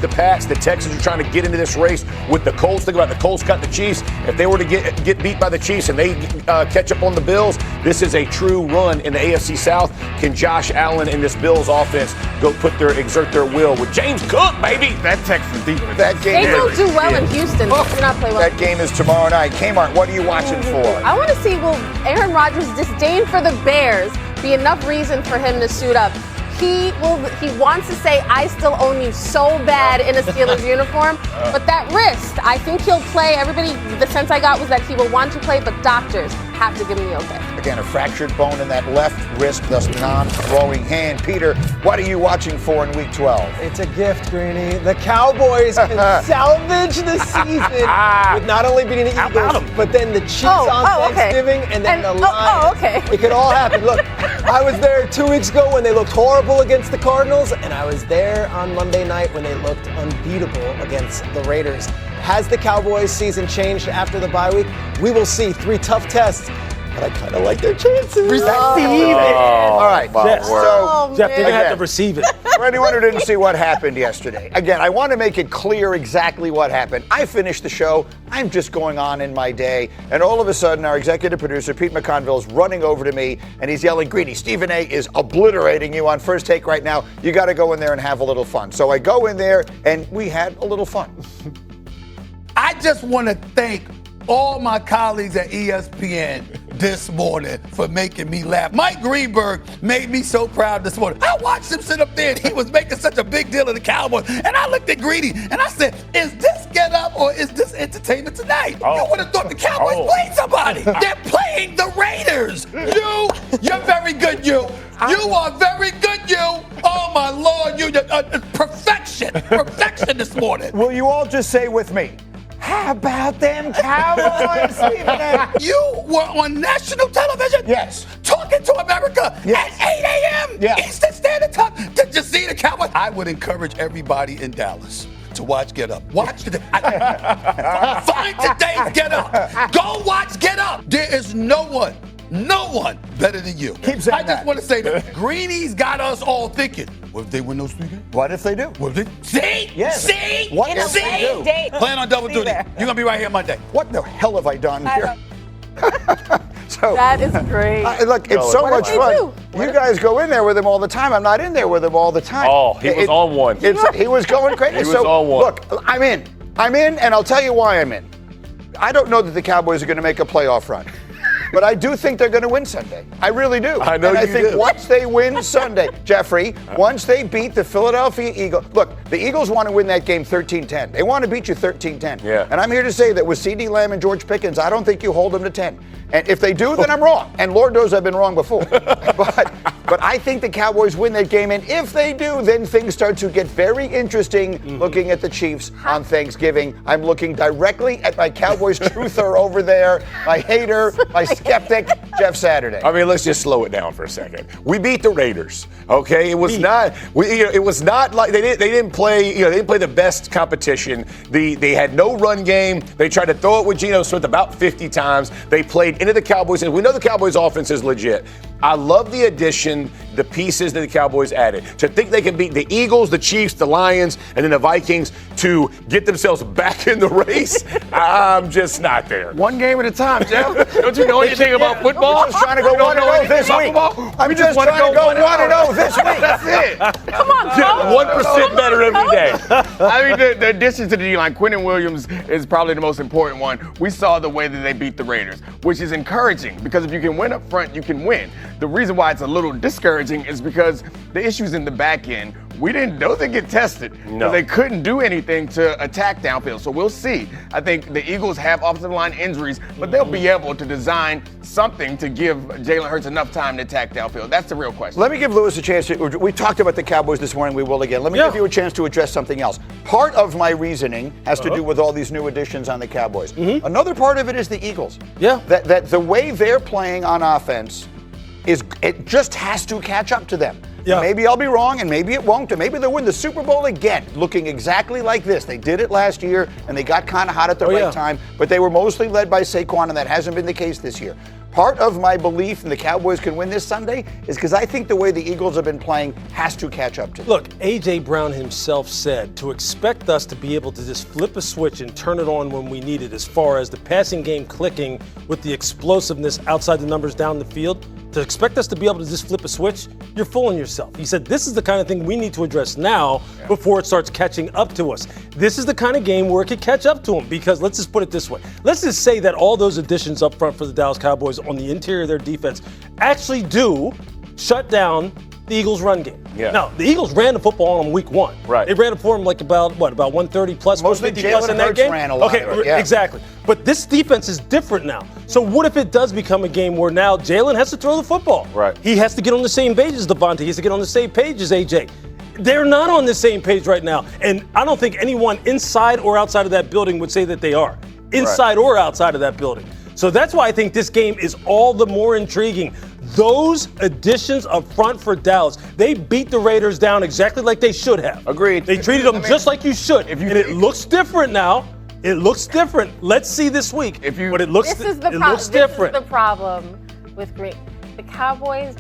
The Pats, the Texans are trying to get into this race with the Colts. Think about the Colts cut the Chiefs. If they were to get beat by the Chiefs and they catch up on the Bills, this is a true run in the AFC South. Can Josh Allen and this Bills offense exert their will with James Cook, baby? That Texans defense. That game They don't do well in Houston. They do not play well. That game is tomorrow night. Kmart, what are you watching for? I want to see, will Aaron Rodgers' disdain for the Bears be enough reason for him to suit up? He wants to say, I still own you so bad in a Steelers uniform. But that wrist, I think he'll play. Everybody, the sense I got was that he will want to play, but doctors have to give him the okay. Again, a fractured bone in that left wrist, thus non-throwing hand. Peter, what are you watching for in Week 12? It's a gift, Greeny. The Cowboys can salvage the season with not only beating the Eagles, but then the Chiefs on Thanksgiving and then the Lions. It could all happen. Look, I was there 2 weeks ago when they looked horrible against the Cardinals, and I was there on Monday night when they looked unbeatable against the Raiders. Has the Cowboys season changed after the bye week? We will see. 3 tough tests, but I kind of like their chances. Receive it. All right. Jeff, you're going to have to receive it. For anyone who didn't see what happened yesterday, again, I want to make it clear exactly what happened. I finished the show. I'm just going on in my day. And all of a sudden, our executive producer, Pete McConville, is running over to me, and he's yelling, Greeny, Stephen A. is obliterating you on First Take right now. You got to go in there and have a little fun. So I go in there, and we had a little fun. I just want to thank all my colleagues at ESPN this morning for making me laugh. Mike Greenberg made me so proud this morning. I watched him sit up there and he was making such a big deal of the Cowboys. And I looked at Greeny and I said, is this Get Up or is this Entertainment Tonight? You would have thought the Cowboys played somebody. They're playing the Raiders. You're very good, you. You are very good, you. Oh, my Lord, you. Perfection this morning. Will you all just say with me, how about them Cowboys? You were on national television? Yes. Talking to America at 8 a.m. Eastern Standard Time to just see the Cowboys. I would encourage everybody in Dallas to watch Get Up. Find today's Get Up. Go watch Get Up. There is no one better than you. Keep saying I just want to say that Greeny's got us all thinking, what if they win those 3 games? What if they do? What if they see? Yes. See? What if they do? Plan on double duty. You're going to be right here Monday. What the hell have I done here? So, that is great. Look, it's so much fun. You guys go in there with him all the time. I'm not in there with him all the time. Oh, he was on one. He was going crazy. He was on one. Look, I'm in, and I'll tell you why I'm in. I don't know that the Cowboys are going to make a playoff run. But I do think they're going to win Sunday. I really do. I know and you I think do. once they win Sunday, Jeffrey, once they beat the Philadelphia Eagles. Look, the Eagles want to win that game 13-10. They want to beat you 13-10. Yeah. And I'm here to say that with CeeDee Lamb and George Pickens, I don't think you hold them to 10. And if they do, then I'm wrong. And Lord knows I've been wrong before. But I think the Cowboys win that game. And if they do, then things start to get very interesting looking at the Chiefs on Thanksgiving. I'm looking directly at my Cowboys truther over there, my hater, my skeptic, Jeff Saturday. I mean, let's just slow it down for a second. We beat the Raiders. Okay, it was not like they didn't play. They didn't play the best competition. They had no run game. They tried to throw it with Geno Smith about 50 times. They played into the Cowboys, and we know the Cowboys offense is legit. I love the addition, the pieces that the Cowboys added. To think they can beat the Eagles, the Chiefs, the Lions, and then the Vikings to get themselves back in the race, I'm just not there. One game at a time, Jeff. Don't you know anything about football? I'm just trying to go 1-0 this week. I'm just trying to go 1-0 this week. That's it. Come on, bro. 1% better every day. I mean, the addition to the D-line, Quinnen Williams is probably the most important one. We saw the way that they beat the Raiders, which is encouraging because if you can win up front, you can win. The reason why it's a little discouraging is because the issues in the back end, we didn't know they get tested. No. They couldn't do anything to attack downfield. So we'll see. I think the Eagles have offensive line injuries, but they'll be able to design something to give Jalen Hurts enough time to attack downfield. That's the real question. Let me give Lewis a chance. We talked about the Cowboys this morning. We will again. Let me give you a chance to address something else. Part of my reasoning has to do with all these new additions on the Cowboys. Another part of it is the Eagles. Yeah. That the way they're playing on offense it just has to catch up to them. Yeah. Maybe I'll be wrong, and maybe it won't, and maybe they'll win the Super Bowl again, looking exactly like this. They did it last year, and they got kind of hot at the right time, but they were mostly led by Saquon, and that hasn't been the case this year. Part of my belief in the Cowboys can win this Sunday is because I think the way the Eagles have been playing has to catch up to them. Look, A.J. Brown himself said to expect us to be able to just flip a switch and turn it on when we need it as far as the passing game clicking with the explosiveness outside the numbers down the field, to expect us to be able to just flip a switch, you're fooling yourself. He said this is the kind of thing we need to address now before it starts catching up to us. This is the kind of game where it could catch up to them because let's just put it this way. Let's just say that all those additions up front for the Dallas Cowboys on the interior of their defense actually do shut down the Eagles' run game. Yeah. Now, the Eagles ran the football on them week 1. Right. They ran it for them like about 130 plus, Mostly 150 plus in that Jalen game. Hurts ran a lot of it, yeah. Exactly. But this defense is different now. So what if it does become a game where now Jalen has to throw the football? Right. He has to get on the same page as Devontae. He has to get on the same page as AJ. They're not on the same page right now. And I don't think anyone inside or outside of that building would say that they are. Inside or outside of that building. So that's why I think this game is all the more intriguing. Those additions up front for Dallas, they beat the Raiders down exactly like they should have. Agreed. They treated them just like you should. And it looks different now. It looks different. Let's see this week. But it looks different. This is the problem with Green. The Cowboys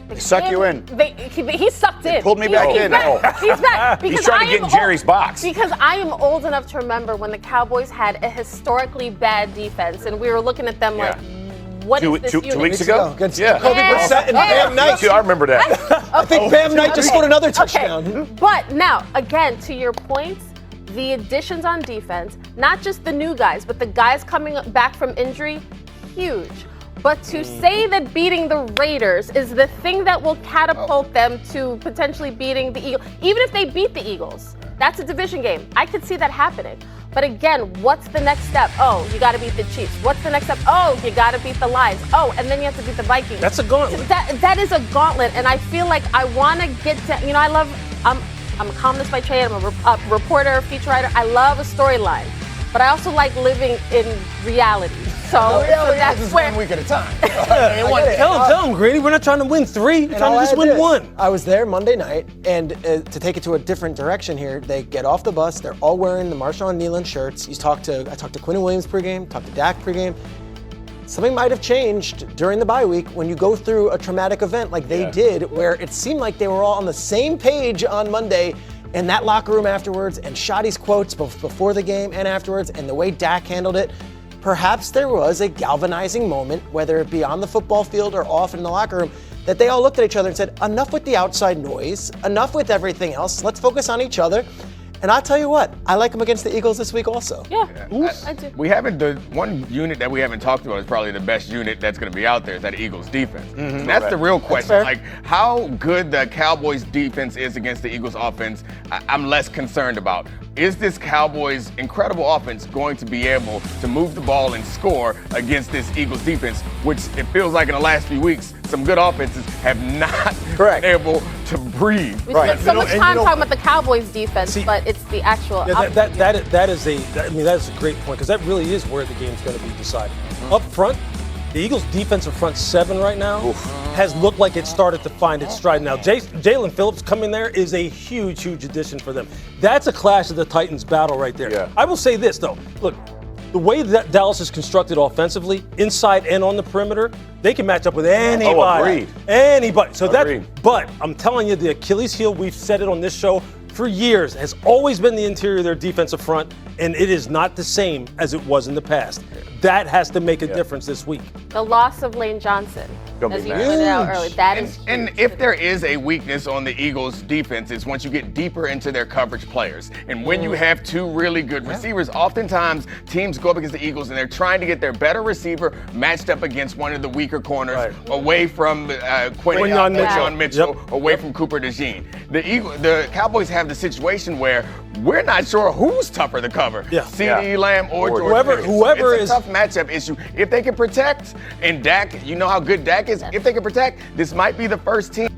they suck you in. He sucked in. Pulled me back in. He's back. He's trying to get in Jerry's box. Because I am old enough to remember when the Cowboys had a historically bad defense, and we were looking at them like, what is this unit? 2 weeks ago? Against Yeah. Kobe Brissett and Bam Knight. I remember that. I think Bam Knight just scored another touchdown. Okay. But now, again, to your point, the additions on defense, not just the new guys, but the guys coming back from injury, huge. But to say that beating the Raiders is the thing that will catapult them to potentially beating the Eagles, even if they beat the Eagles, that's a division game. I could see that happening. But again, what's the next step? Oh, you got to beat the Chiefs. What's the next step? Oh, you got to beat the Lions. Oh, and then you have to beat the Vikings. That's a gauntlet. That is a gauntlet, and I feel like I want to get to. I'm a columnist by trade. I'm a reporter, feature writer. I love a storyline, but I also like living in reality. So that's where 1 week at a time. Tell him, Grady. We're not trying to win 3. We're trying to just win 1. I was there Monday night, and to take it to a different direction here, they get off the bus. They're all wearing the Marshawn Nealon shirts. I talked to Quinnen Williams pregame, talked to Dak pregame. Something might have changed during the bye week when you go through a traumatic event like they did, where it seemed like they were all on the same page on Monday in that locker room afterwards, and Shoddy's quotes both before the game and afterwards, and the way Dak handled it. Perhaps there was a galvanizing moment, whether it be on the football field or off in the locker room, that they all looked at each other and said, enough with the outside noise, enough with everything else, let's focus on each other. And I'll tell you what, I like them against the Eagles this week also. Yeah, I do. We haven't, the one unit that we haven't talked about is probably the best unit that's going to be out there is that Eagles defense. And that's the real question. Like, how good the Cowboys defense is against the Eagles offense, I'm less concerned about. Is this Cowboys incredible offense going to be able to move the ball and score against this Eagles defense, which it feels like in the last few weeks, some good offenses have not been able to breathe. We spent so much time talking about the Cowboys defense, but it's the actual. That is a great point, because that really is where the game's going to be decided. Up front, the Eagles' defensive front 7 right now has looked like it started to find its stride. Now, Jalen Phillips coming there is a huge, huge addition for them. That's a Clash of the Titans battle right there. Yeah. I will say this, though. Look, the way that Dallas is constructed offensively, inside and on the perimeter, they can match up with anybody. Anybody. So but I'm telling you, the Achilles heel, we've said it on this show for years, has always been the interior of their defensive front, and it is not the same as it was in the past. That has to make a difference this week. The loss of Lane Johnson, as you pointed out earlier, that is huge. And if there is a weakness on the Eagles' defense, it's once you get deeper into their coverage players. And when you have 2 really good receivers, oftentimes teams go up against the Eagles and they're trying to get their better receiver matched up against one of the weaker corners, away from Quinyon Mitchell, away from Cooper DeJean. The Cowboys have the situation where we're not sure who's tougher to cover, CeeDee Lamb or George. Whoever it's is a tough matchup issue. If they can protect, and Dak, you know how good Dak is. If they can protect, this might be the first team